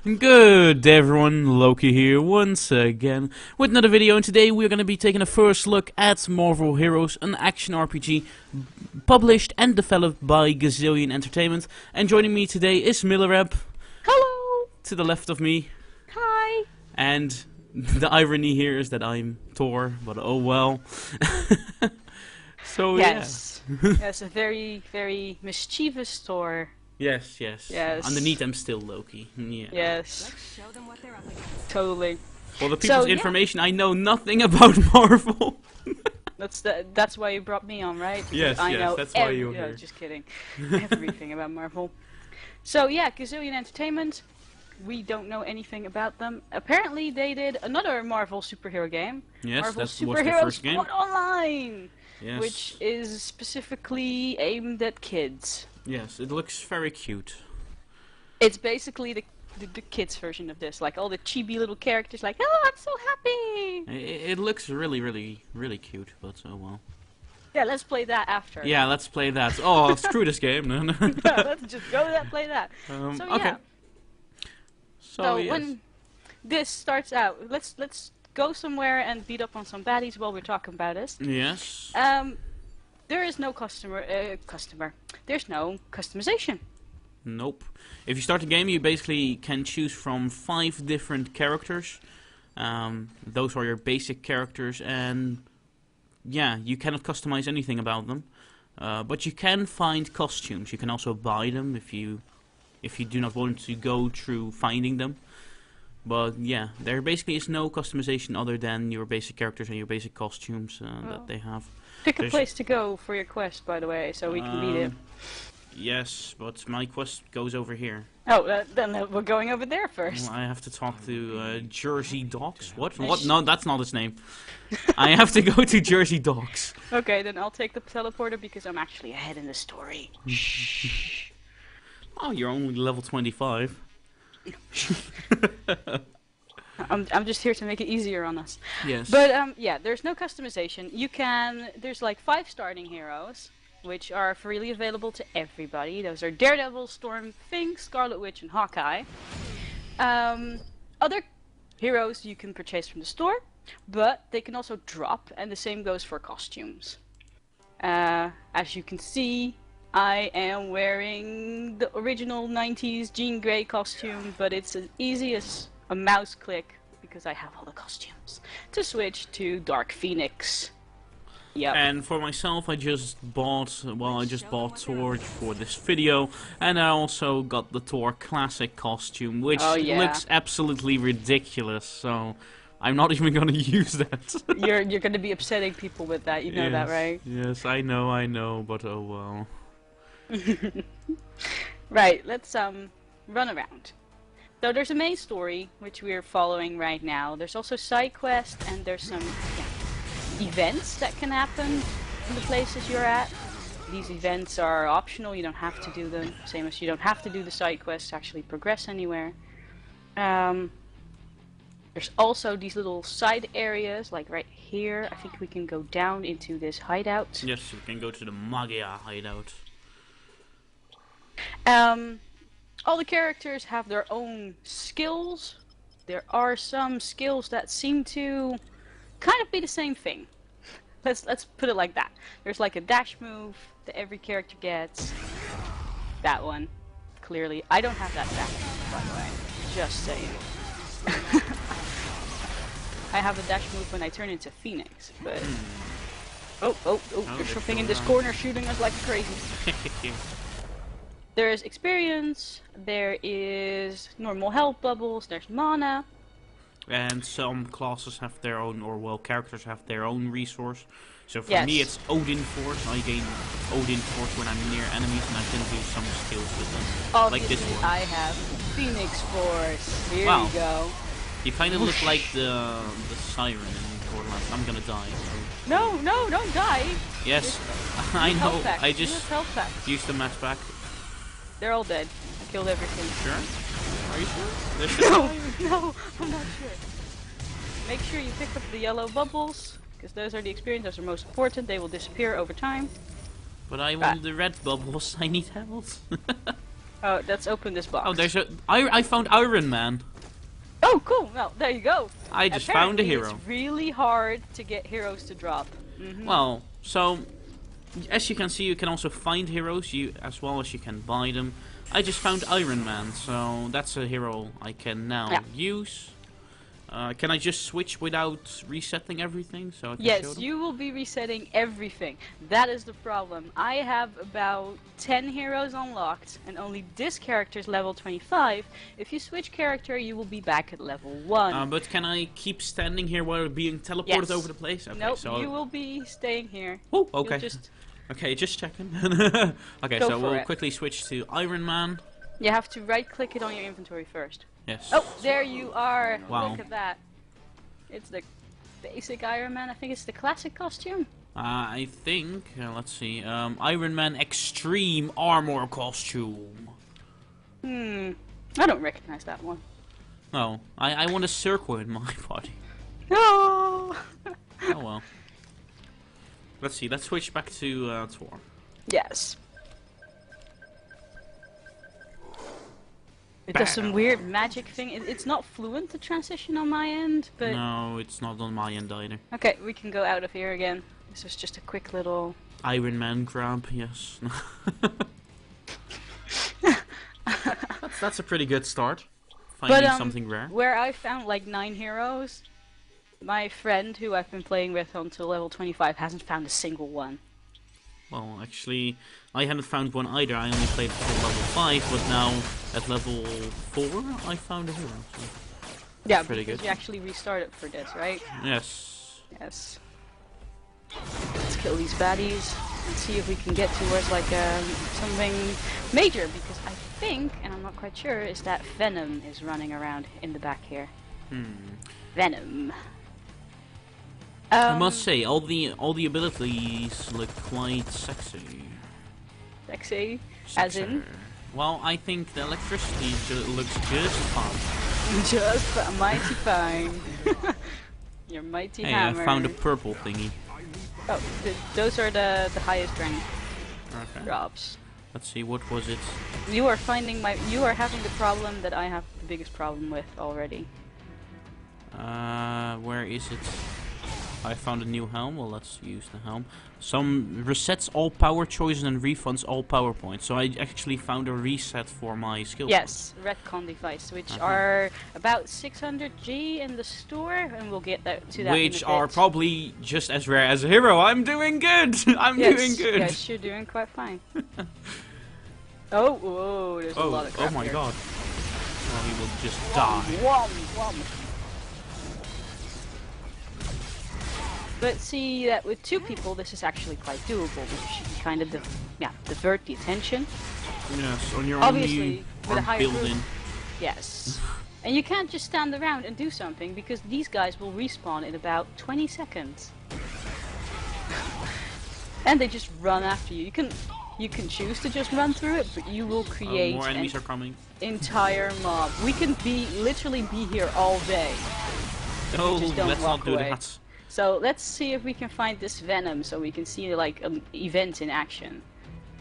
Good day everyone, Loki here once again with another video, and today we're going to be taking a first look at Marvel Heroes, an action RPG published and developed by Gazillion Entertainment. And joining me today is Milereb. Hello! To the left of me. Hi! And the irony here is that I'm Thor, but oh well. So yes. Yes, a very, very mischievous Thor. Yes. Underneath I'm still Loki. Yeah. Yes. Let's show them what they're up against. Totally. For the people's information, I know nothing about Marvel. That's why you brought me on, right? Yes, I know that's why you're here. No, just kidding. Everything about Marvel. So yeah, Gazillion Entertainment. We don't know anything about them. Apparently they did another Marvel superhero game. Yes, Marvel that was the Superhero first game. Squad Online! Yes. Which is specifically aimed at kids. Yes, it looks very cute. It's basically the kids version of this, like all the chibi little characters, like, oh, I'm so happy. It looks really cute, but oh well. Yeah, let's play that after. Yeah, let's play that. Oh, screw this game. No. Let's just go play that. So okay. yeah. So yes. when this starts out, let's go somewhere and beat up on some baddies while we're talking about this. Yes. There is no There's no customization. Nope. If you start the game, you basically can choose from 5 different characters. Those are your basic characters, and yeah, you cannot customize anything about them. But you can find costumes. You can also buy them if you do not want to go through finding them. But yeah, there basically is no customization other than your basic characters and your basic costumes that they have. Pick a place to go for your quest, by the way, so we can beat it. Yes, but my quest goes over here. Oh, then we're going over there first. Well, I have to talk to Jersey Docks. What? No, that's not his name. I have to go to Jersey Docks. Okay, then I'll take the teleporter because I'm actually ahead in the story. Shh. Oh, you're only level 25. I'm just here to make it easier on us. Yes. But yeah, there's no customization. There's like 5 starting heroes, which are freely available to everybody. Those are Daredevil, Storm, Thing, Scarlet Witch, and Hawkeye. Other heroes you can purchase from the store, but they can also drop, and the same goes for costumes. As you can see, I am wearing the original 90s Jean Grey costume, but it's as easy as a mouse click, because I have all the costumes, to switch to Dark Phoenix. Yep. And for myself, I just bought Thor for this video, and I also got the Thor Classic costume, which looks absolutely ridiculous, so I'm not even gonna use that. You're gonna be upsetting people with that, you know that, right? Yes, I know, but oh well. Right, let's run around. So there's a main story, which we're following right now. There's also side quests, and there's some events that can happen in the places you're at. These events are optional, you don't have to do them. Same as you don't have to do the side quests to actually progress anywhere. There's also these little side areas, like right here. I think we can go down into this hideout. Yes, we can go to the Magia hideout. All the characters have their own skills. There are some skills that seem to kind of be the same thing. Let's put it like that. There's like a dash move that every character gets. That one, clearly. I don't have that dash move, by the way. Just saying. I have a dash move when I turn into Phoenix, but... Oh, there's something in this corner shooting us like crazy. There's experience, there is normal health bubbles, there's mana. And some classes have their own, or well, characters have their own resource. So for Yes. me it's Odin Force. I gain Odin Force when I'm near enemies, and I can do some skills with them. Obviously, like this one. I have Phoenix Force. Here Wow. we go. You kind of look like the siren in Borderlands. I'm gonna die. So. No, don't die. Yes, I know. I Use just health packs. used the match back. They're all dead. I killed everything. Sure? Are you sure? No, I'm not sure. Make sure you pick up the yellow bubbles, because those are the experience. Those are most important. They will disappear over time. But I want the red bubbles. I need health. Oh, let's open this box. Oh, there's a... I found Iron Man. Oh, cool. Well, there you go. I just found a Apparently, hero. It's really hard to get heroes to drop. Well, so... As you can see, you can also find heroes, as well as you can buy them. I just found Iron Man, so that's a hero I can now use. Can I just switch without resetting everything? So I can show Yes, them? you will be resetting everything. That is the problem. I have about 10 heroes unlocked, and only this character is level 25. If you switch character, you will be back at level 1. But can I keep standing here while being teleported over the place? Okay, nope, so you will be staying here. Oh, okay. Just okay, just checking. Okay, Go so for we'll it. quickly switch to Iron Man. You have to right-click it on your inventory first. Yes. Oh, there you are. Wow. Look at that. It's the basic Iron Man. I think it's the classic costume. I think, let's see, Iron Man Extreme Armor Costume. I don't recognize that one. Oh, I want a circle in my body. No! Oh well. Let's see, let's switch back to Thor. Yes. It does some weird magic thing. It's not fluent, the transition on my end, but... No, it's not on my end either. Okay, we can go out of here again. This was just a quick little... Iron Man grab, yes. that's a pretty good start. Finding something rare. Where I found like 9 heroes, my friend who I've been playing with until level 25 hasn't found a single one. Well, actually, I hadn't found one either. I only played until level 5, but now at level 4, I found a hero. So Yeah, pretty because good. you actually restarted for this, right? Yes. Yes. Let's kill these baddies and see if we can get towards like something major, because I think, and I'm not quite sure, is that Venom is running around in the back here. Venom. I must say, all the abilities look quite sexy. Sexy, as in? Well, I think the electricity looks just fine. Just mighty fine. Your mighty hammer. I found a purple thingy. Oh, those are the highest rank Okay. drops. Let's see, what was it? You are having the problem that I have the biggest problem with already. Where is it? I found a new helm. Well, let's use the helm. Some resets all power choices and refunds all power points. So I actually found a reset for my skill. Yes, retcon device, which are about 600G in the store, and we'll get to that. Which in a bit. are probably just as rare as a hero. I'm doing good. I'm doing good. Yes, you're doing quite fine. Oh, whoa, there's a lot of crap Oh my here. god. Well, he will just die. Whom. But see that with 2 people, this is actually quite doable, because you can kind of divert the attention. Yes, on your Obviously, with a own higher building. group. Yes. And you can't just stand around and do something, because these guys will respawn in about 20 seconds. And they just run after you. You can choose to just run through it, but you will create more enemies an are coming. entire mob. We can literally be here all day. Oh, just don't let's walk not do away. that. So let's see if we can find this Venom, so we can see like an event in action.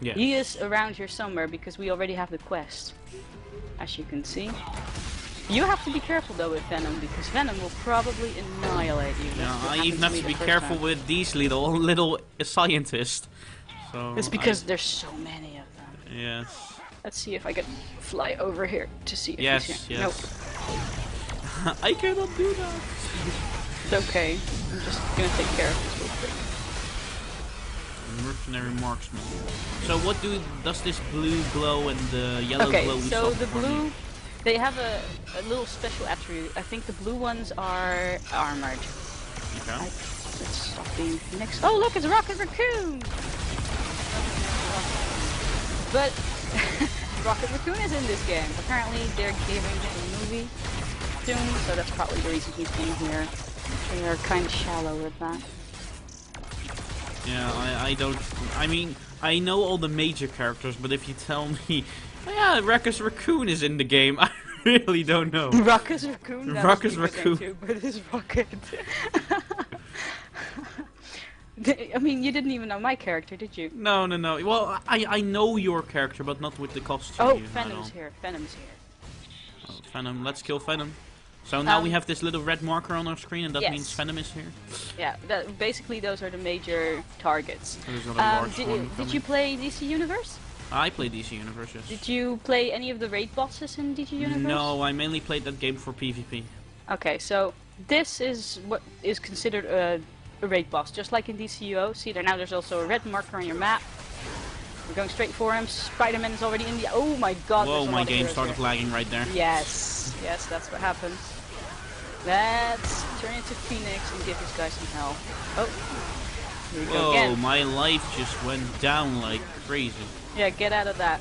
Yeah. He is around here somewhere, because we already have the quest, as you can see. You have to be careful though with Venom, because Venom will probably annihilate you. Yeah, That's what I happened even have me to the be first careful time. with these little scientists. So It's because there's so many of them. yes. Let's see if I can fly over here to see if Yes, he's here. yes. Nope. I cannot do that. It's okay. I'm just gonna take care of this real quick. Mercenary marksman. So what does this blue glow and the yellow Okay, glow so stop the for blue, me? they have a little special attribute. I think the blue ones are armored. Okay. Let's stop being next. Oh look, it's a Rocket Raccoon! But Rocket Raccoon is in this game. Apparently they're giving him a movie soon, so that's probably the reason he's in here. They are kind of shallow with that. Yeah, I don't. I mean, I know all the major characters, but if you tell me, oh yeah, Ruckus Raccoon is in the game, I really don't know. Ruckus Raccoon? That Ruckus was Raccoon. Too, but it's Rocket. I mean, you didn't even know my character, did you? No, no, no. Well, I know your character, but not with the costume Oh, you had Venom's on. here. Venom's here. Oh, Venom. Let's kill Venom. So now we have this little red marker on our screen, and that yes. means Venom is here. Yeah, basically those are the major targets. There's another large one did you play DC Universe? I played DC Universe, yes. Did you play any of the raid bosses in DC Universe? No, I mainly played that game for PvP. Okay, so this is what is considered a raid boss, just like in DCUO. See there, now there's also a red marker on your map. We're going straight for him. Spider-Man is already in the... Oh my god, whoa, my game started here. lagging right there. Yes, yes, that's what happens. Let's turn into Phoenix and give this guy some help. Oh, here we go again. Whoa, my life just went down like crazy. Yeah, get out of that.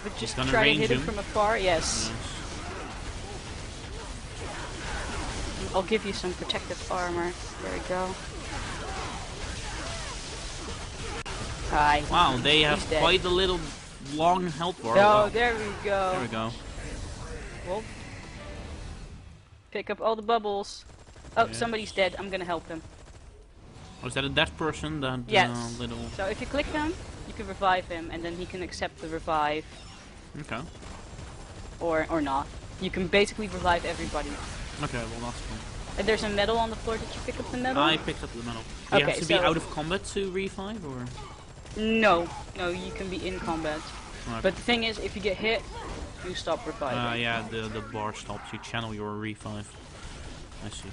But just try to hit him from afar, yes. I'll give you some protective armor. There we go. Hi. Wow, they have quite a little long health bar. Oh, wow. there we go. There we go. Well, pick up all the bubbles. Oh, yes. Somebody's dead. I'm gonna help him. Was that a dead person? That yes. little... So if you click him, you can revive him, and then he can accept the revive. Okay. Or not. You can basically revive everybody. Okay, well that's cool. And there's a medal on the floor. Did you pick up the medal? I picked up the medal. Do you Okay, have to be out of combat to revive, or...? No. No, you can be in combat. Okay. But the thing is, if you get hit, you stop reviving. Yeah, the bar stops. You channel your revive. I see.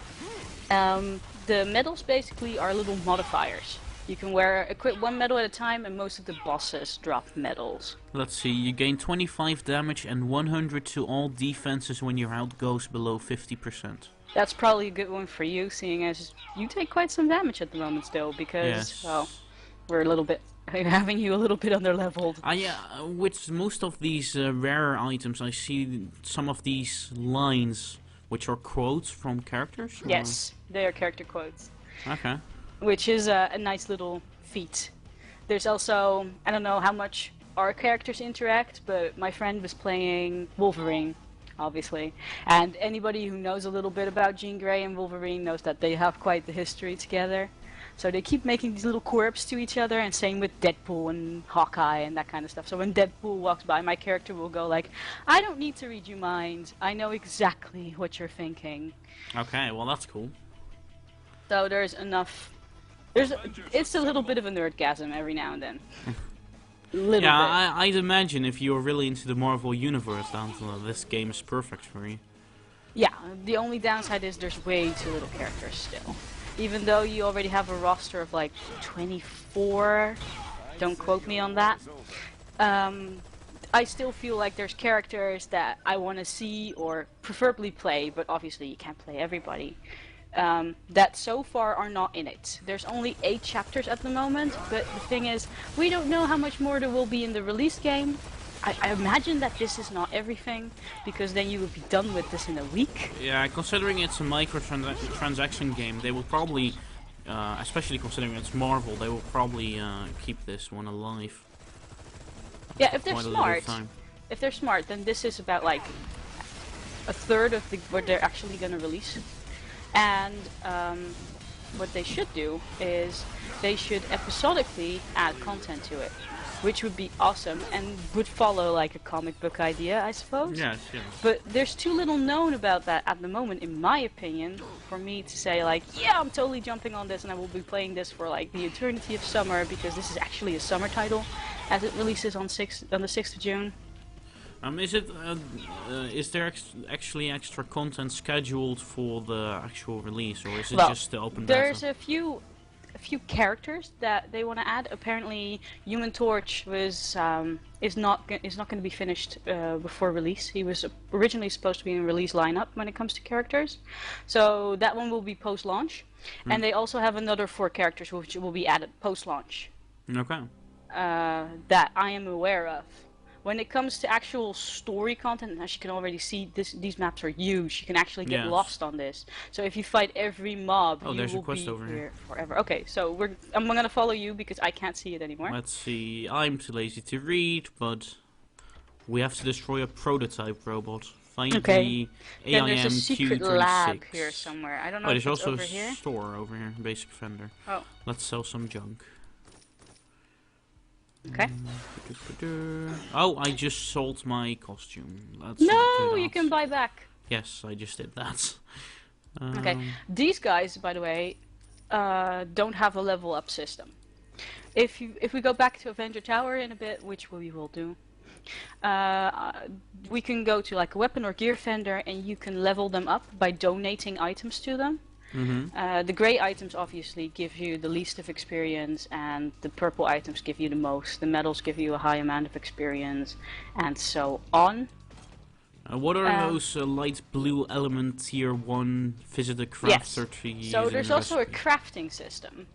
The medals basically are little modifiers. You can equip one medal at a time, and most of the bosses drop medals. Let's see, you gain 25 damage and 100 to all defenses when your health goes below 50%. That's probably a good one for you, seeing as you take quite some damage at the moment still, because, yes. well, we're a little bit, having you a little bit under-leveled. With most of these rare items, I see some of these lines, which are quotes from characters? Or? Yes, they are character quotes. Okay. Which is a nice little feat. There's also, I don't know how much our characters interact, but my friend was playing Wolverine, obviously. And anybody who knows a little bit about Jean Grey and Wolverine knows that they have quite the history together. So they keep making these little quirks to each other, and same with Deadpool and Hawkeye and that kind of stuff. So when Deadpool walks by, my character will go like, I don't need to read your mind, I know exactly what you're thinking. Okay, well that's cool. So there's enough... It's a little bit of a nerdgasm every now and then. I'd imagine if you're really into the Marvel Universe, then this game is perfect for you. Yeah, the only downside is there's way too little characters still. Even though you already have a roster of like 24, don't quote me on that, I still feel like there's characters that I want to see or preferably play, but obviously you can't play everybody. That so far are not in it. There's only 8 chapters at the moment, but the thing is, we don't know how much more there will be in the release game. I imagine that this is not everything, because then you would be done with this in a week. Yeah, considering it's a microtransaction game, they will probably, especially considering it's Marvel, they will probably keep this one alive. Yeah, if they're smart, then this is about like a third of what they're actually going to release. And what they should do is they should episodically add content to it, which would be awesome and would follow like a comic book idea, I suppose. Yes, yes. But there's too little known about that at the moment, in my opinion, for me to say like, yeah, I'm totally jumping on this and I will be playing this for like the eternity of summer, because this is actually a summer title, as it releases on the 6th of June. Is there actually extra content scheduled for the actual release, or is it just the open beta? There's a few characters that they want to add. Apparently, Human Torch was is not going to be finished before release. He was originally supposed to be in a release lineup when it comes to characters, so that one will be post-launch. And they also have another 4 characters which will be added post-launch. Okay. That I am aware of. When it comes to actual story content, as you can already see, these maps are huge. You can actually get lost on this. So if you fight every mob, you will be here forever. Okay, so I'm gonna follow you because I can't see it anymore. Let's see. I'm too lazy to read, but we have to destroy a prototype robot. Find Okay. the Then there's a secret lab AIM-Q36. here somewhere. I don't know Oh, if there's it's also over a here. store over here, basic vendor. Oh, Let's sell some junk. okay. Oh, I just sold my costume. Let's not No, do you that. can buy back. Yes, I just did that. Okay. These guys, by the way, don't have a level up system. If we go back to Avenger Tower in a bit, which we will do, we can go to like a weapon or gear vendor and you can level them up by donating items to them. The grey items obviously give you the least of experience, and the purple items give you the most. The metals give you a high amount of experience, and so on. What are those light blue element tier 1 visit the crafter tree? So there's also a crafting system,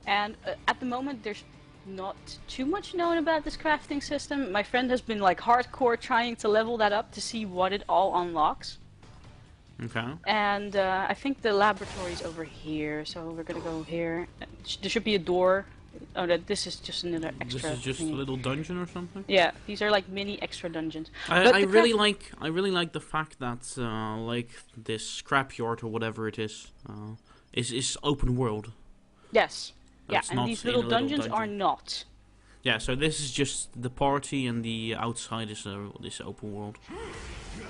and at the moment there's not too much known about this crafting system. My friend has been like hardcore trying to level that up to see what it all unlocks. Okay. And I think the laboratory is over here, so we're gonna go here. There should be a door. Oh, this is just another extra. This is just thingy. a little dungeon or something. Yeah, these are like mini extra dungeons. I really like the fact that like this scrapyard or whatever it is open world. Yes. It's yeah, not and these in a little little dungeons are dungeon. not. Yeah, so this is just the party, and the outside is this open world.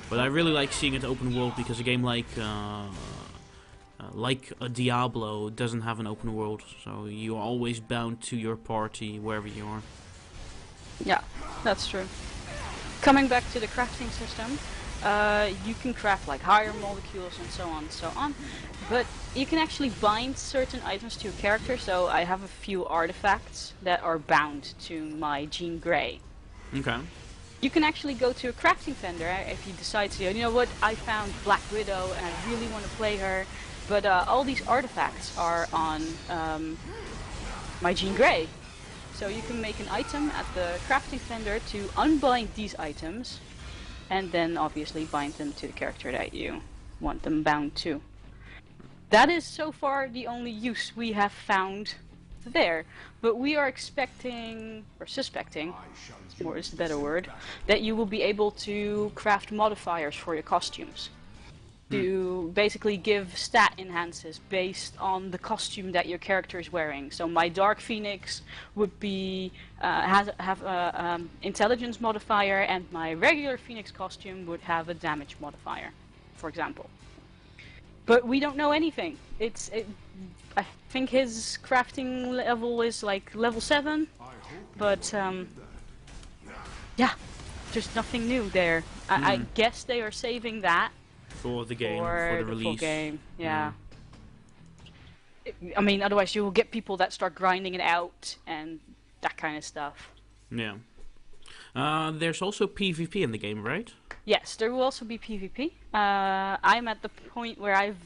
But I really like seeing it open world because a game like a Diablo doesn't have an open world, so you're always bound to your party wherever you are. Yeah, that's true. Coming back to the crafting system, you can craft like higher molecules and so on and so on, but you can actually bind certain items to your character. So I have a few artifacts that are bound to my Jean Grey. Okay. You can actually go to a crafting vendor if you decide to, you know what, I found Black Widow and I really want to play her, but all these artifacts are on my Jean Grey. So you can make an item at the crafting vendor to unbind these items, and then obviously bind them to the character that you want them bound to. That is so far the only use we have found there, but we are expecting, or suspecting, more is the better word, that you will be able to craft modifiers for your costumes. To basically give stat enhances based on the costume that your character is wearing. So my Dark Phoenix would be have a intelligence modifier, and my regular Phoenix costume would have a damage modifier, for example. But we don't know anything. I think his crafting level is like level 7, but yeah, there's nothing new there. I guess they are saving that for the game, for the release. Full game, yeah. I mean, otherwise you will get people that start grinding it out and that kind of stuff. Yeah. There's also PvP in the game, right? Yes, there will also be PvP. I'm at the point where I've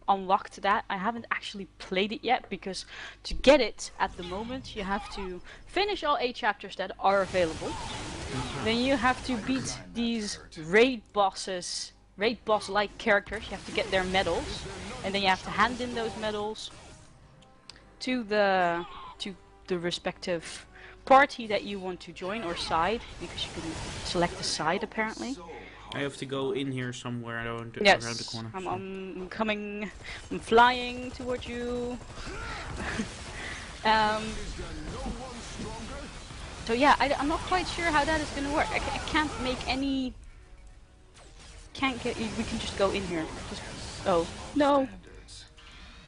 unlocked that. I haven't actually played it yet because to get it at the moment you have to finish all 8 chapters that are available. Then you have to beat these raid boss-like characters. You have to get their medals, and then you have to hand in those medals to the respective party that you want to join, or side, because you can select a side apparently. I have to go in here somewhere around the corner. I'm coming. I'm flying towards you. So yeah, I'm not quite sure how that is going to work. I can't make any. We can just go in here. Oh no.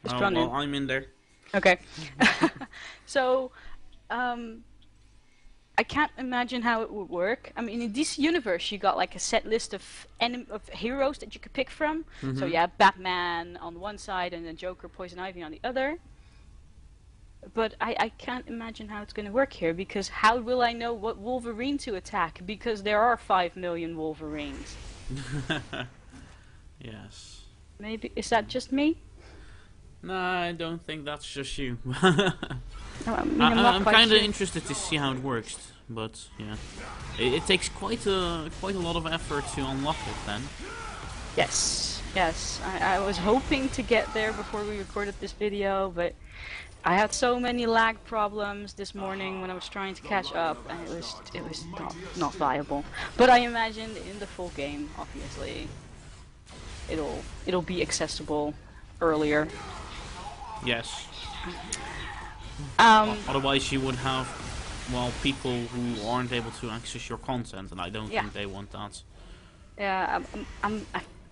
Just run in. Well, I'm in there. Okay. So, I can't imagine how it would work. I mean, in this universe, you got like a set list of heroes that you could pick from. So you have Batman on one side, and then Joker, Poison Ivy on the other. But I can't imagine how it's going to work here, because how will I know what Wolverine to attack? Because there are 5 million Wolverines. Yes. Maybe, is that just me? No, I don't think that's just you. I'm kind of interested to see how it works, but yeah, it takes quite a lot of effort to unlock it. Then. Yes. I was hoping to get there before we recorded this video, but I had so many lag problems this morning when I was trying to catch up, and it was not viable. But I imagined in the full game, obviously, it'll be accessible earlier. Yes. Um, Otherwise, you would have, well, people who aren't able to access your content, and I don't think they want that. Yeah,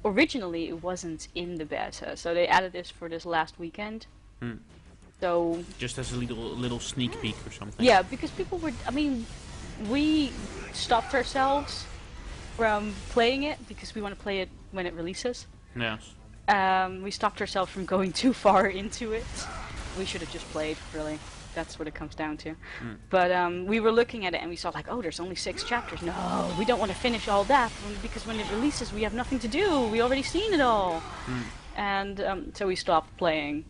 originally it wasn't in the beta, so they added this for this last weekend. So just as a little sneak peek or something. Yeah, because people were. I mean, we stopped ourselves from playing it because we want to play it when it releases. Yes. We stopped ourselves from going too far into it. We should have just played, really. That's what it comes down to. But we were looking at it and we saw like, oh, there's only 6 chapters. No, we don't want to finish all that because when it releases, we have nothing to do. We already seen it all. And so we stopped playing.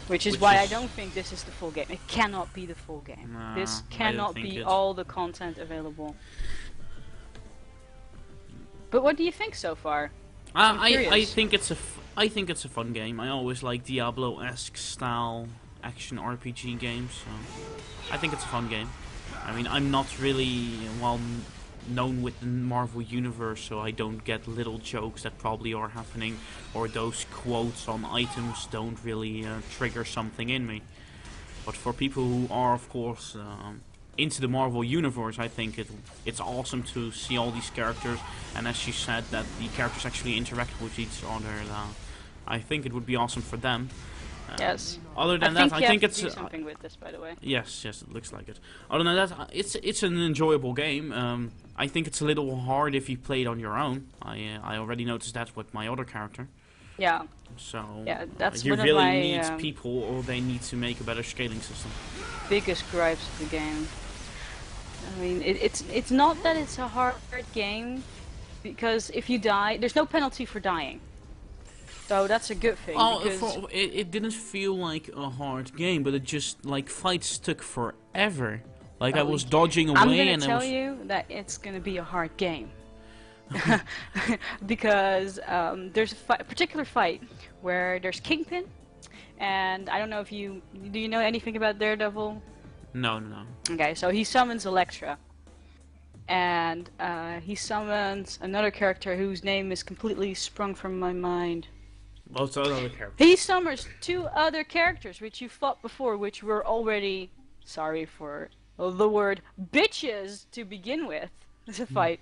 Which is why I don't think this is the full game. It cannot be the full game. Nah, this cannot be all the content available. But what do you think so far? I think it's a fun game. I always like Diablo-esque style action RPG games, so I think it's a fun game. I mean, I'm not really well known with the Marvel universe, so I don't get little jokes that probably are happening, or those quotes on items don't really trigger something in me. But for people who are, of course, into the Marvel universe, I think it's awesome to see all these characters, and as you said, that the characters actually interact with each other. I think it would be awesome for them. Yes. Other than that, I think it's something with this, by the way. Yes, it looks like it. Other than that, it's an enjoyable game. I think it's a little hard if you play it on your own. I already noticed that with my other character. Yeah. So yeah, that's you one really of my, need people, or they need to make a better scaling system. Biggest gripes of the game. I mean, it's not that it's a hard game, because if you die, there's no penalty for dying. So that's a good thing. Oh, it didn't feel like a hard game, but it just, like, fights took forever. Like, I was dodging away, I'm gonna tell you that it's gonna be a hard game. Because there's a particular fight where there's Kingpin, and I don't know if do you know anything about Daredevil? No. Okay, so he summons Elektra, and he summons another character whose name is completely sprung from my mind. What's another character? He summons 2 other characters which you fought before, which were already, sorry for the word, bitches to begin with. The fight.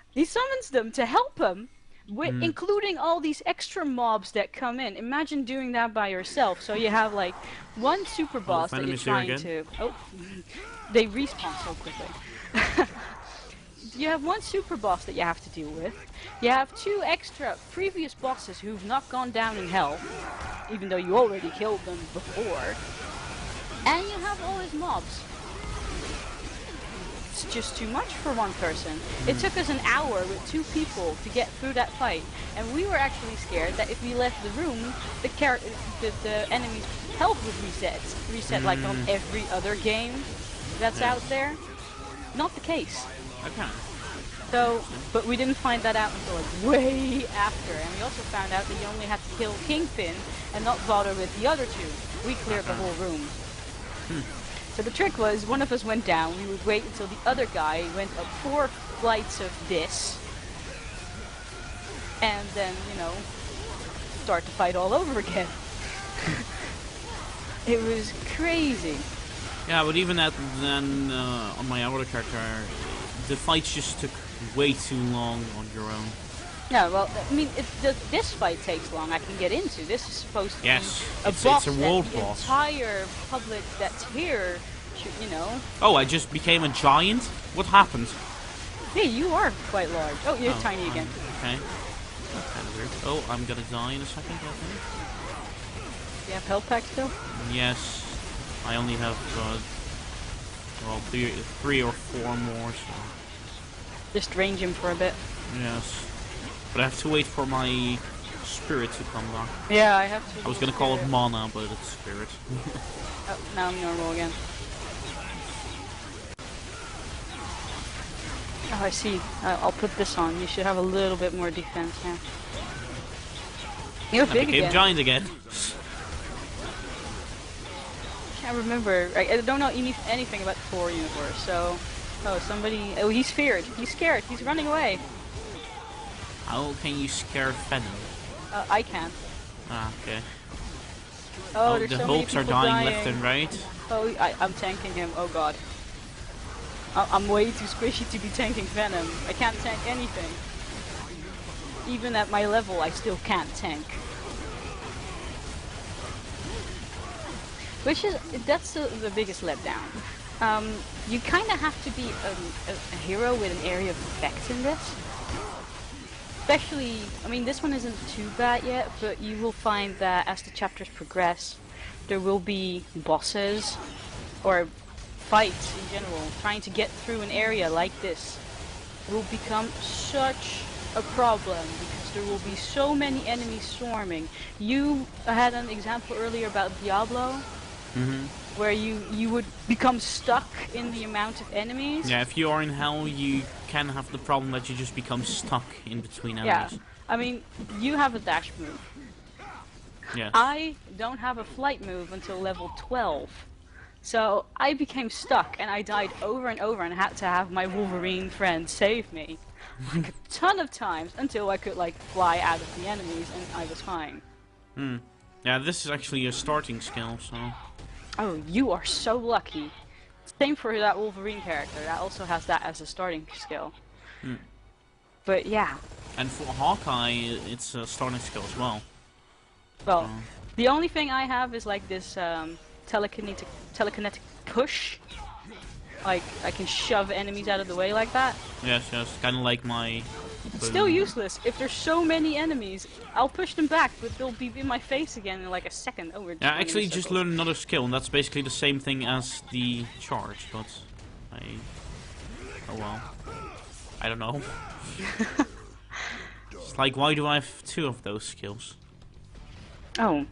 He summons them to help him, including all these extra mobs that come in. Imagine doing that by yourself. So you have like one super boss that you're trying to. Oh, they respawn so quickly. You have one super boss that you have to deal with. You have 2 extra previous bosses who've not gone down in hell, even though you already killed them before. And you have all his mobs. It's just too much for one person. It took us an hour with 2 people to get through that fight, and we were actually scared that if we left the room, the enemy's health would reset like on every other game that's out there. Not the case. Okay. So, but we didn't find that out until like way after, and we also found out that you only had to kill Kingpin and not bother with the other 2. We cleared the whole room. So the trick was, one of us went down, we would wait until the other guy went up 4 flights of this, and then, you know, start to fight all over again. It was crazy. Yeah, but even then, on my other character, the fights just took way too long on your own. No, well, I mean, this fight takes long. I can get into. This is supposed to be a it's boss a world that the boss. entire public that's here, you know. Oh, I just became a giant? What happened? Hey, you are quite large. Oh, you're tiny again. Okay. That's kind of weird. Oh, I'm gonna die in a second, I think. You have health pack still? Yes. I only have, well, 3 or 4 more, so... Just range him for a bit. Yes. But I have to wait for my spirit to come back. Yeah, I have to. I was gonna call it mana, but it's spirit. Oh, now I'm normal again. Oh, I see. I'll put this on. You should have a little bit more defense now. You're big I became again. giant again. can't remember. I don't know anything about the Thor universe, so... Oh, somebody... Oh, he's feared. He's scared. He's running away. How can you scare Venom? I can. Ah, okay. Oh, there's the so many Hulks are people dying left and right. Oh, I'm tanking him. Oh god. I'm way too squishy to be tanking Venom. I can't tank anything. Even at my level, I still can't tank. That's the biggest letdown. You kind of have to be a hero with an area of effect in this. Especially, I mean, this one isn't too bad yet, but you will find that as the chapters progress, there will be bosses, or fights in general, trying to get through an area like this will become such a problem, because there will be so many enemies swarming. You had an example earlier about Diablo, where you would become stuck in the amount of enemies. Yeah, if you are in hell, you can have the problem that you just become stuck in between enemies. Yeah, I mean, you have a dash move. Yes. I don't have a flight move until level 12. So I became stuck and I died over and over and had to have my Wolverine friend save me. Like a ton of times until I could like fly out of the enemies and I was fine. Yeah, this is actually a starting skill, so... Oh, you are so lucky. Same for that Wolverine character, that also has that as a starting skill. But yeah. And for Hawkeye, it's a starting skill as well. Well, the only thing I have is like this telekinetic push. Like, I can shove enemies out of the way like that. Yes, kind of like my... It's still useless. If there's so many enemies, I'll push them back, but they'll be in my face again in like a second. Oh, we're yeah, actually just learn another skill, and that's basically the same thing as the charge, but oh well. I don't know. It's like, why do I have two of those skills? Oh,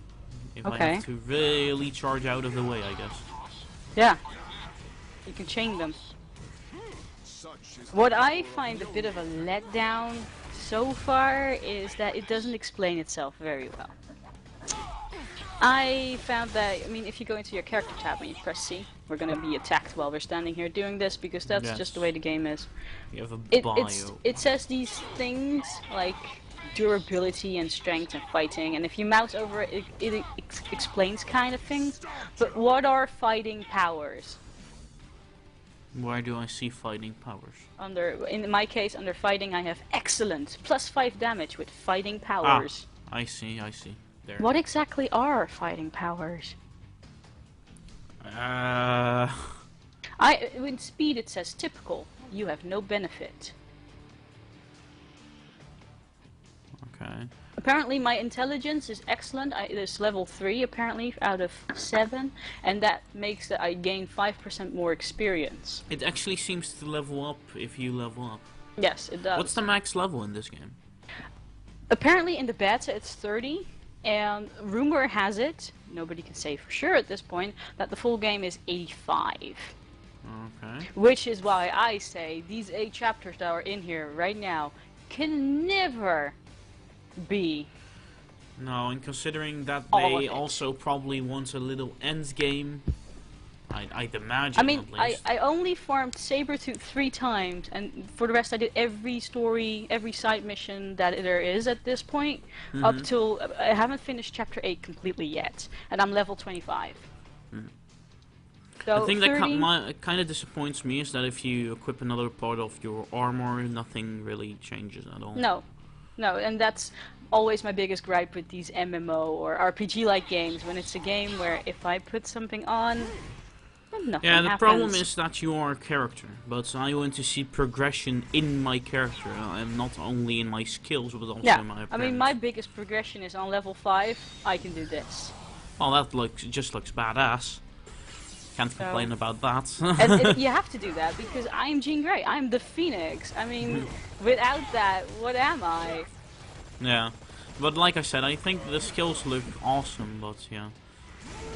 if okay. I have to really charge out of the way, I guess. Yeah. You can chain them. What I find a bit of a letdown so far is that it doesn't explain itself very well. I found that, I mean, if you go into your character tab and you press C, we're gonna be attacked while we're standing here doing this, because that's just the way the game is. You have a bio. It says these things like durability and strength and fighting, and if you mouse over it, it explains kind of things. But what are fighting powers? Where do I see fighting powers? In my case, under fighting, I have excellent, +5 damage with fighting powers. Ah, I see. There. What exactly are fighting powers? With speed it says typical. You have no benefit. Okay. Apparently my intelligence is excellent. It is level 3 apparently out of 7, and that makes that I gain 5% more experience. It actually seems to level up if you level up. Yes, it does. What's the max level in this game? Apparently in the beta it's 30, and rumor has it, nobody can say for sure at this point, that the full game is 85. Okay. Which is why I say these 8 chapters that are in here right now can never be. No, and considering that All they of it. also probably want a little end game, I'd imagine. I mean, at least. I only farmed Sabretooth 3 times, and for the rest I did every story, every side mission that there is at this point, up till, I haven't finished chapter 8 completely yet, and I'm level 25. So the thing 30... that kind of disappoints me is that if you equip another part of your armor, nothing really changes at all. No, and that's always my biggest gripe with these MMO or RPG-like games, when it's a game where if I put something on, nothing Yeah, the happens. problem is that you are a character, but I want to see progression in my character, and not only in my skills, but also in my appearance. I mean, my biggest progression is on level 5, I can do this. Well, that just looks badass. Can't complain about that. and you have to do that, because I'm Jean Grey, I'm the Phoenix. I mean, without that, what am I? Yeah, but like I said, I think the skills look awesome, but yeah.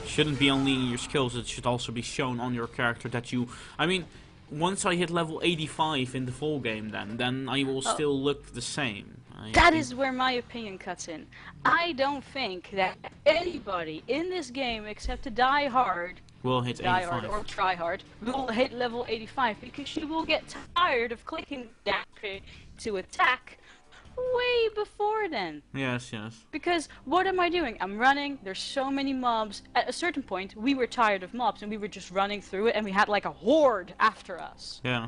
Shouldn't be only in your skills, it should also be shown on your character that you... I mean, once I hit level 85 in the full game then I will still look the same. That is where my opinion cuts in. I don't think that anybody in this game, except a die-hard, Will hit die hard 85. or try hard, will hit level 85 because she will get tired of clicking dash to attack way before then. Yes, yes. Because what am I doing? I'm running, there's so many mobs. At a certain point, we were tired of mobs and we were just running through it and we had like a horde after us. Yeah.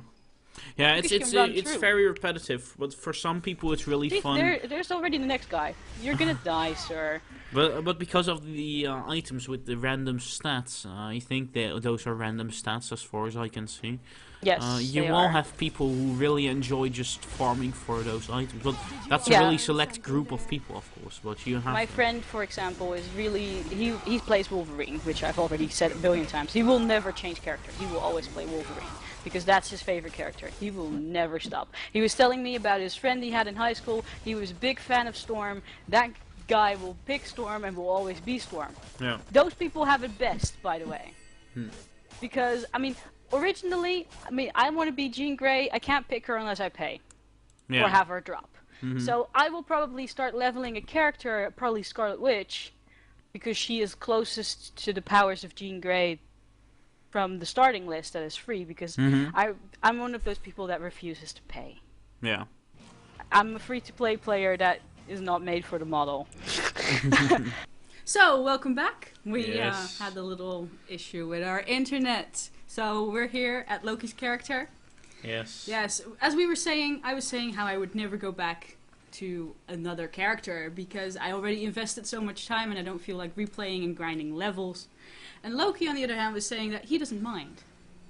Yeah, Because you can run it's through. very repetitive, but for some people it's really See, fun. there's already the next guy. You're gonna die, sir. But because of the items with the random stats, I think that those are random stats as far as I can see. Yes, You they will are. have people who really enjoy just farming for those items, but that's a Yeah. really select group of people, of course. But you have My friend, for example, is really he plays Wolverine, which I've already said a billion times. He will never change character. He will always play Wolverine because that's his favorite character. He will never stop. He was telling me about his friend he had in high school. He was a big fan of Storm. That guy will pick Storm and will always be Storm. yeah. Those people have it best, by the way. Because I mean, originally, I want to be Jean Grey. I can't pick her unless I pay Yeah. or have her drop. So I will probably start leveling a character, probably Scarlet Witch, because she is closest to the powers of Jean Grey from the starting list that is free. Because I'm one of those people that refuses to pay. Yeah. I'm a free-to-play player that is not made for the model. So, welcome back. We Yes. had a little issue with our internet. So, we're here at Loki's character. Yes. Yes, as we were saying, I was saying how I would never go back to another character because I already invested so much time and I don't feel like replaying and grinding levels. And Loki, on the other hand, was saying that he doesn't mind.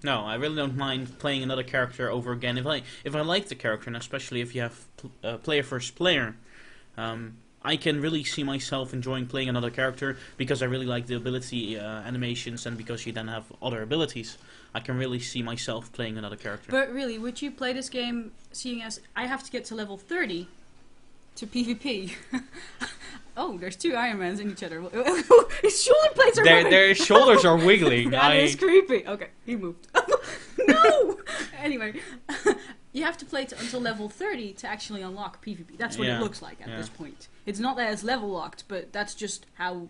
No, I really don't mind playing another character over again if I like the character, and especially if you have player versus player. I can really see myself enjoying playing another character because I really like the ability animations, and because you then have other abilities. I can really see myself playing another character. But really, would you play this game seeing as I have to get to level 30 to PvP? Oh, there's two Iron Mans in each other. His shoulder blades are moving! Their shoulders are wiggling. That is creepy. Okay, he moved. No! Anyway, you have to play until level 30 to actually unlock PvP. That's what Yeah, it looks like at yeah. this point. It's not that it's level locked, but that's just how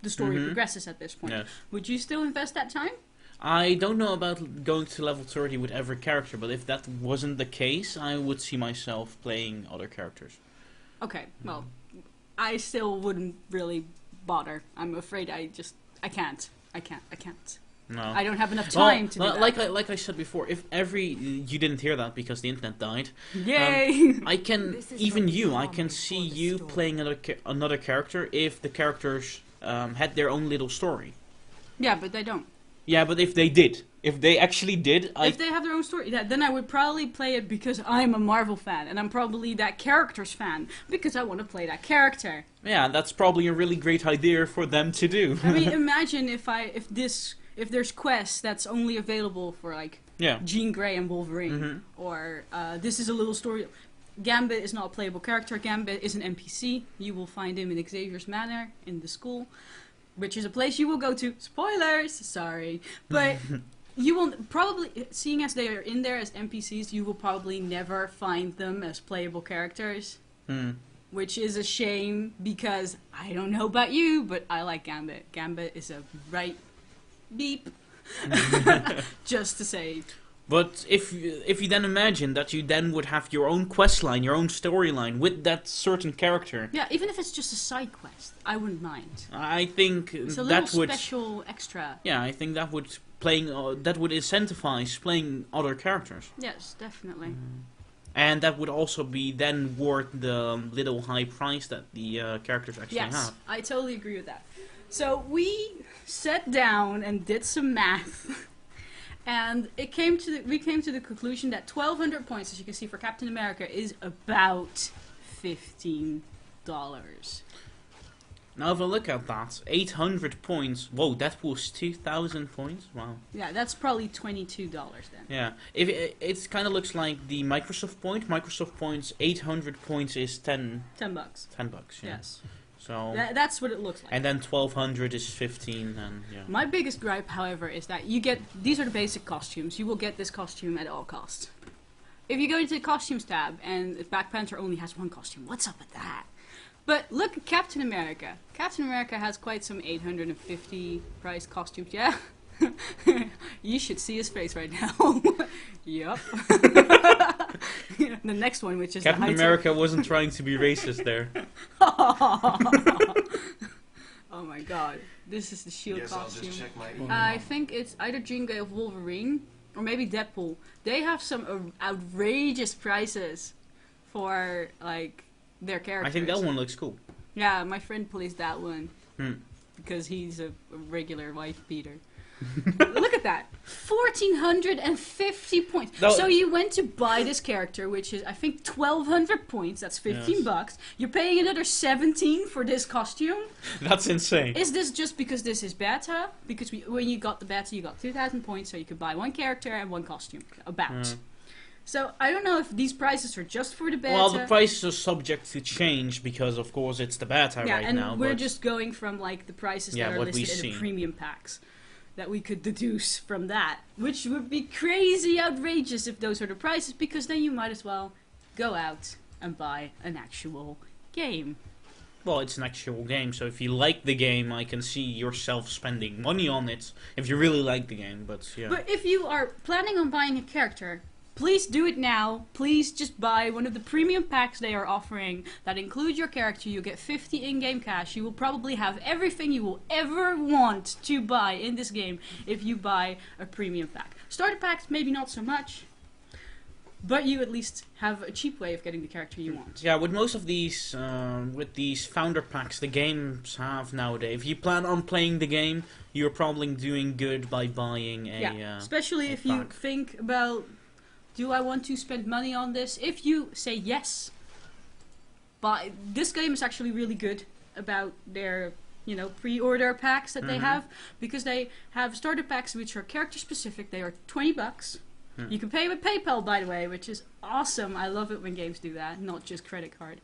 the story progresses at this point. Yes. Would you still invest that time? I don't know about going to level 30 with every character, but if that wasn't the case, I would see myself playing other characters. Okay, well, I still wouldn't really bother. I'm afraid I can't. I can't. No. I don't have enough time to do that. Like I said before, if you didn't hear that because the internet died. Yay! I can This is even what you. you I want can before see the you storm. playing another character if the characters had their own little story. Yeah, but they don't. Yeah, but if they actually did, If they have their own story, then I would probably play it because I'm a Marvel fan, and I'm probably that character's fan because I want to play that character. yeah, that's probably a really great idea for them to do. I mean, imagine if there's quests that's only available for like yeah. Jean Grey and Wolverine, or this is a little story. Gambit is not a playable character. Gambit is an NPC. You will find him in Xavier's Manor in the school, which is a place you will go to. Spoilers! Sorry. But you will probably, seeing as they are in there as NPCs, you will probably never find them as playable characters. Which is a shame because I don't know about you, but I like Gambit. Gambit is a right beep. Just to say. But if you then imagine that you then would have your own quest line, your own storyline with that certain character, Yeah, even if it's just a side quest, I wouldn't mind. I think It's a that little would special extra. yeah, I think that would incentivize playing other characters, Yes, definitely. and that would also be then worth the little high price that the characters actually Yes, have. I totally agree with that. So we sat down and did some math, and we came to the conclusion that 1,200 points, as you can see for Captain America, is about $15. Now, if I look at that, 800 points. Whoa, that was 2,000 points. Wow. Yeah, that's probably $22 then. Yeah, if it kind of looks like the Microsoft point. Microsoft points, 800 points is 10 $10. bucks. Yeah. Yes, So that's what it looks like. and then 1,200 is 15, and yeah. My biggest gripe, however, is that these are the basic costumes. You will get this costume at all costs. If you go into the costumes tab and Black Panther only has one costume, what's up with that? But look at Captain America. Captain America has quite some 850 price costumes. Yeah, You should see his face right now. Yup. The next one, which is Captain the America wasn't trying to be racist there. Oh my god. This is the Shield Guess I'll costume. just check my email. I think it's either Jean Grey of Wolverine or maybe Deadpool. They have some outrageous prices for like their characters. I think that one looks cool. Yeah, my friend plays that one Hmm. because he's a regular wife beater. Look at that, 1,450 points. No. So you went to buy this character, which is I think 1,200 points. That's 15 Yes. bucks. You're paying another 17 for this costume. That's insane. Is this just because this is beta? Because when you got the beta, you got 2,000 points, so you could buy one character and one costume. About. Yeah. So I don't know if these prices are just for the beta. Well, the prices are subject to change because, of course, it's the beta yeah, right and now. we're but just going from like the prices Yeah, that are what we've listed in the seen. premium packs that we could deduce from that, which would be crazy outrageous if those are the prices, because then you might as well go out and buy an actual game. Well, it's an actual game, so if you like the game, I can see yourself spending money on it if you really like the game. But yeah, But if you are planning on buying a character, please do it now. Please just buy one of the premium packs they are offering that include your character. You get 50 in-game cash. You will probably have everything you will ever want to buy in this game if you buy a premium pack. Starter packs, maybe not so much, but you at least have a cheap way of getting the character you want. yeah, with most of these, with these founder packs the games have nowadays, if you plan on playing the game, you're probably doing good by buying a. Yeah, especially a if you pack. think about, do I want to spend money on this? If you say yes, but this game is actually really good about their, pre-order packs that they Mhm. have, because they have starter packs which are character specific. They are 20 bucks. Hmm. You can pay with PayPal, by the way, which is awesome. I love it when games do that, not just credit card,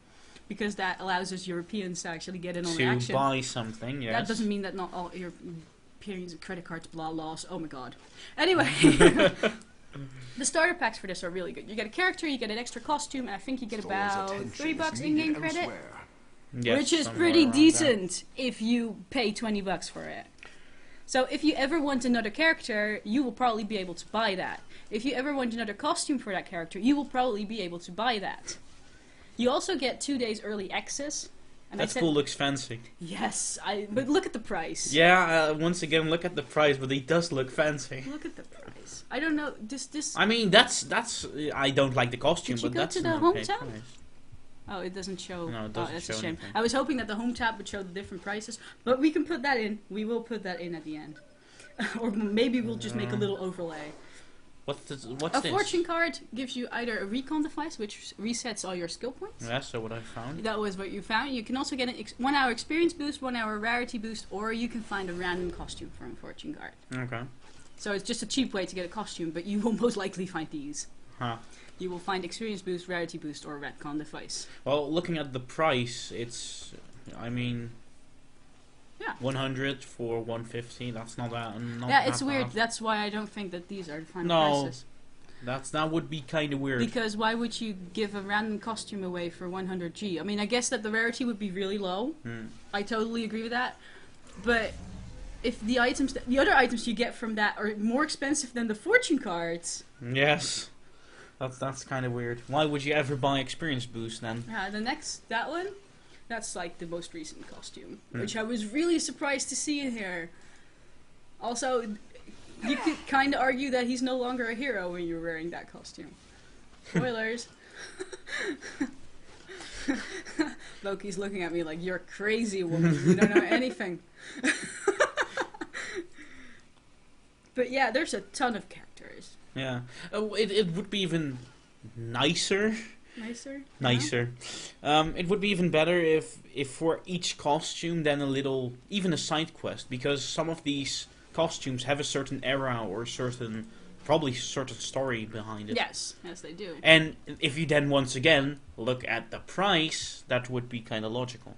because that allows us Europeans to actually get in on the to action. buy something. Yes. That doesn't mean that not all Europeans and credit cards blah laws. Oh my god. Anyway, the starter packs for this are really good. You get a character, you get an extra costume, and I think you get Store's about attention $3 is in-game needed credit, elsewhere. Yes, which is somewhere pretty around decent if you pay $20 for it. So if you ever want another character, you will probably be able to buy that. If you ever want another costume for that character, you will probably be able to buy that. You also get 2 days early access. And That school looks fancy. yes, but look at the price. Yeah, once again, look at the price, but it does look fancy. Look at the price. I don't know. This. I mean, that's. I don't like the costume, Did you but go that's to the an home okay tab? price. Oh, it doesn't show. No, it Oh, doesn't that's show a shame. anything. I was hoping that the home tab would show the different prices, but we can put that in. We will put that in at the end. Or maybe we'll just make a little overlay. What's A this? fortune card gives you either a recon device, which resets all your skill points. That's what I found. That was what you found. You can also get an 1 hour experience boost, 1 hour rarity boost, or you can find a random costume from a fortune card. Okay. So it's just a cheap way to get a costume, but you will most likely find these. Huh. You will find experience boost, rarity boost, or retcon device. Well, looking at the price, it's. I mean. Yeah. 100 for 150. That's not that. Not Yeah, it's that weird. bad. That's why I don't think that these are the final No. prices. That would be kind of weird. Because why would you give a random costume away for 100G? I mean, I guess that the rarity would be really low. Hmm. I totally agree with that. But if the other items you get from that are more expensive than the fortune cards, Yes. That's kind of weird. Why would you ever buy experience boost then? that one, that's like the most recent costume, Hmm. which I was really surprised to see in here. Also, you could kind of argue that he's no longer a hero when you're wearing that costume. Spoilers. Loki's looking at me like, you're crazy, woman. You don't know anything. But yeah, there's a ton of characters. Yeah. It would be even nicer. Nicer? Nicer. It would be even better if for each costume then even a side quest, because some of these costumes have a certain era or probably certain story behind it. Yes, they do. And if you then once again look at the price, that would be kind of logical.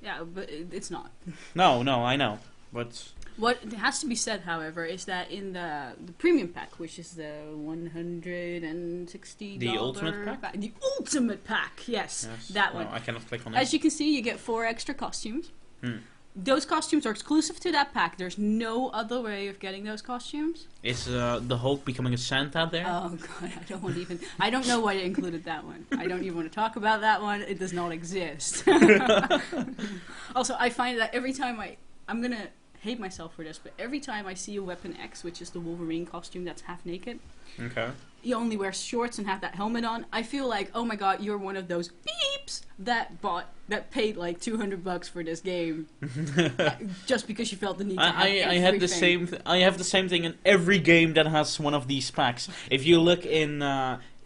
Yeah, but it's not. No, I know, but What has to be said, however, is that in the premium pack, which is the $160 The ultimate pack? The ultimate pack, yes, yes, that well, one. I cannot click on it. As you can see, you get 4 extra costumes. Hmm. those costumes are exclusive to that pack. There's no other way of getting those costumes. Is the Hulk becoming a Santa there? Oh god, I don't know why they included that one. I don't even want to talk about that one. It does not exist. Also, I find that every time I'm gonna hate myself for this, but every time I see a Weapon X, which is the Wolverine costume that's half naked, Okay. he only wears shorts and have that helmet on, I feel like, oh my god, you're one of those beeps that paid like $200 for this game just because you felt the need to have I had the everything. same. I have the same thing in every game that has one of these packs. If you look in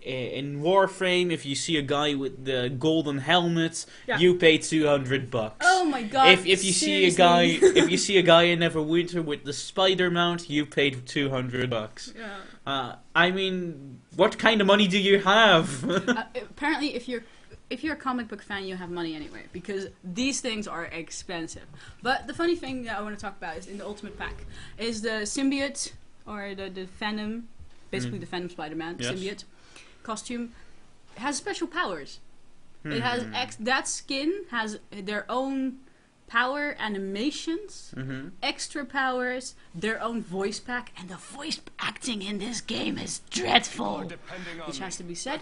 Warframe, if you see a guy with the golden helmet, Yeah. you pay $200. Oh my god! If you see a guy in Neverwinter with the spider mount, you paid $200. Yeah. I mean, what kind of money do you have? Apparently, if you're a comic book fan, you have money anyway, because these things are expensive. But the funny thing that I want to talk about is in the Ultimate Pack is the symbiote, or the Venom, basically the Venom Spider-Man Yes. symbiote costume, has special powers. It has that skin has their own power animations, extra powers, their own voice pack, and the voice acting in this game is dreadful, which has to be said.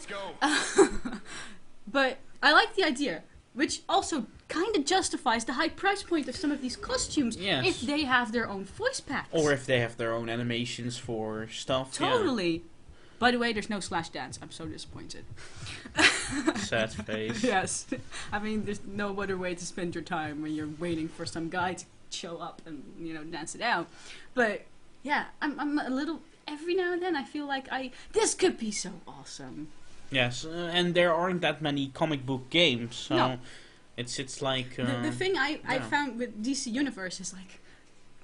But I like the idea, which also kind of justifies the high price point of some of these costumes Yes. if they have their own voice packs. Or if they have their own animations for stuff. yeah. Totally. By the way, there's no Slash Dance. I'm so disappointed. Sad face. Yes. I mean, there's no other way to spend your time when you're waiting for some guy to show up and, dance it out. But, yeah, I'm a little... Every now and then I feel like this could be so awesome. Yes, and there aren't that many comic book games, so No. it's like... The thing I yeah. found with DC Universe is like,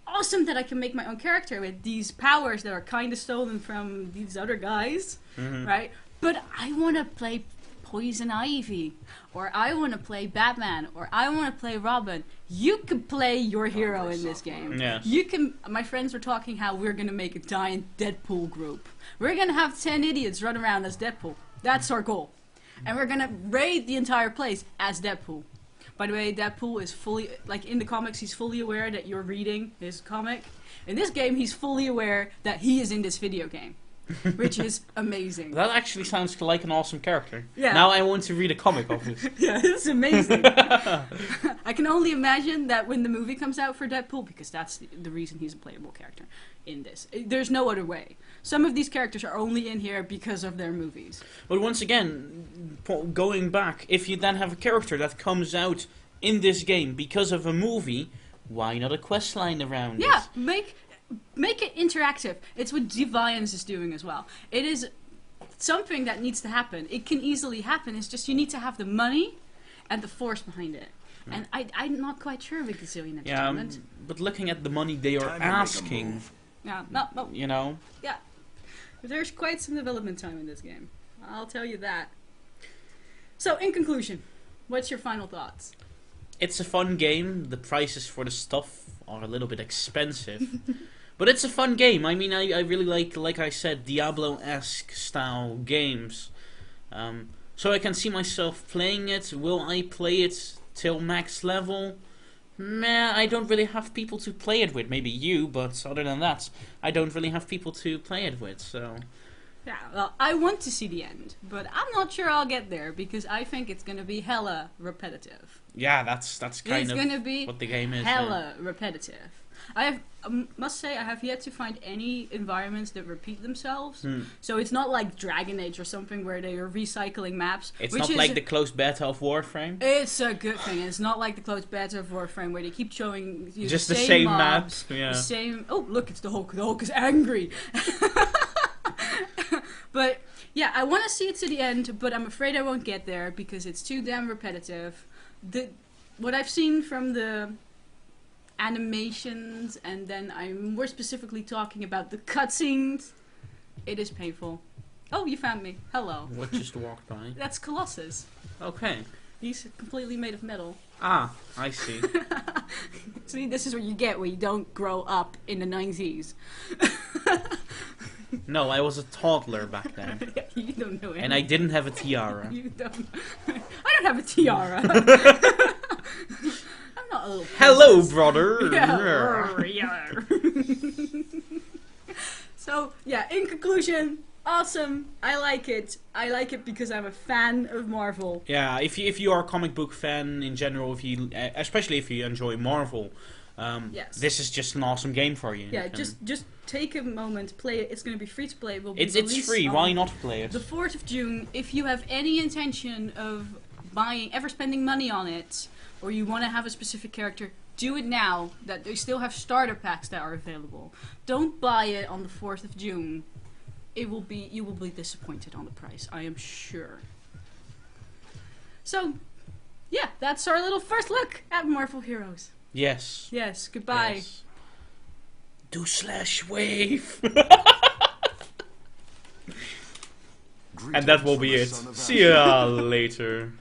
awesome that I can make my own character with these powers that are kind of stolen from these other guys, right? But I want to play Poison Ivy, or I want to play Batman, or I want to play Robin. You can play your hero in this game. Yes. You can. My friends were talking how we're gonna make a giant Deadpool group. We're gonna have 10 idiots run around as Deadpool. That's our goal, and we're gonna raid the entire place as Deadpool. By the way, Deadpool is fully, like in the comics, he's fully aware that you're reading his comic. In this game, he's fully aware that he is in this video game, which is amazing. That actually sounds like an awesome character. Yeah. Now I want to read a comic of it. Yeah, it's amazing. I can only imagine that when the movie comes out for Deadpool, because that's the reason he's a playable character in this. There's no other way. Some of these characters are only in here because of their movies. But once again, going back, if you then have a character that comes out in this game because of a movie, why not a quest line around Yeah, it? make it interactive. It's what Deviance is doing as well. It is something that needs to happen. It can easily happen. It's just you need to have the money and the force behind it. And I'm not quite sure with Gazillion Yeah, Entertainment. but looking at the money they are asking, Yeah, no. you know, Yeah. There's quite some development time in this game. I'll tell you that. So, in conclusion, what's your final thoughts? it's a fun game. The prices for the stuff are a little bit expensive. But it's a fun game. I mean, I really like I said, Diablo-esque style games. So I can see myself playing it. Will I play it till max level? Meh, I don't really have people to play it with. Maybe you, but other than that, I don't really have people to play it with, so... Yeah, well, I want to see the end, but I'm not sure I'll get there, because I think it's gonna be hella repetitive. Yeah, that's kind It's of gonna be what the game is. hella repetitive. I must say I have yet to find any environments that repeat themselves. So it's not like Dragon Age or something where they are recycling maps. It's which not is like the closed beta of Warframe. It's a good thing. It's not like the closed beta of Warframe where they keep showing you Just the the same same mobs, map, yeah. the same. Oh, look, it's the Hulk. The Hulk is angry. But yeah, I want to see it to the end, but I'm afraid I won't get there because it's too damn repetitive. What I've seen from the animations, and then I'm more specifically talking about the cutscenes, it is painful. Oh, you found me. Hello. What just walked by? That's Colossus. Okay. He's completely made of metal. Ah, I see. See, this is what you get when you don't grow up in the 90s. No, I was a toddler back then. You don't know it. And I didn't have a tiara. You don't. I don't have a tiara. I'm not a little pixie. Hello, princess. brother. Yeah. So, yeah, in conclusion, awesome. I like it. I like it because I'm a fan of Marvel. Yeah, if you are a comic book fan in general, especially if you enjoy Marvel, Yes. this is just an awesome game for you. Yeah, just take a moment, play it. It's going to be free to play. It will be It's released free. on Why not play it? the 4th of June. If you have any intention of spending money on it, or you want to have a specific character, do it now. That they still have starter packs that are available. Don't buy it on the 4th of June. You will be disappointed on the price, I am sure. So, yeah, that's our little first look at Marvel Heroes. Yes. Yes, goodbye. Yes. Do slash wave. And that will be it. See ya later.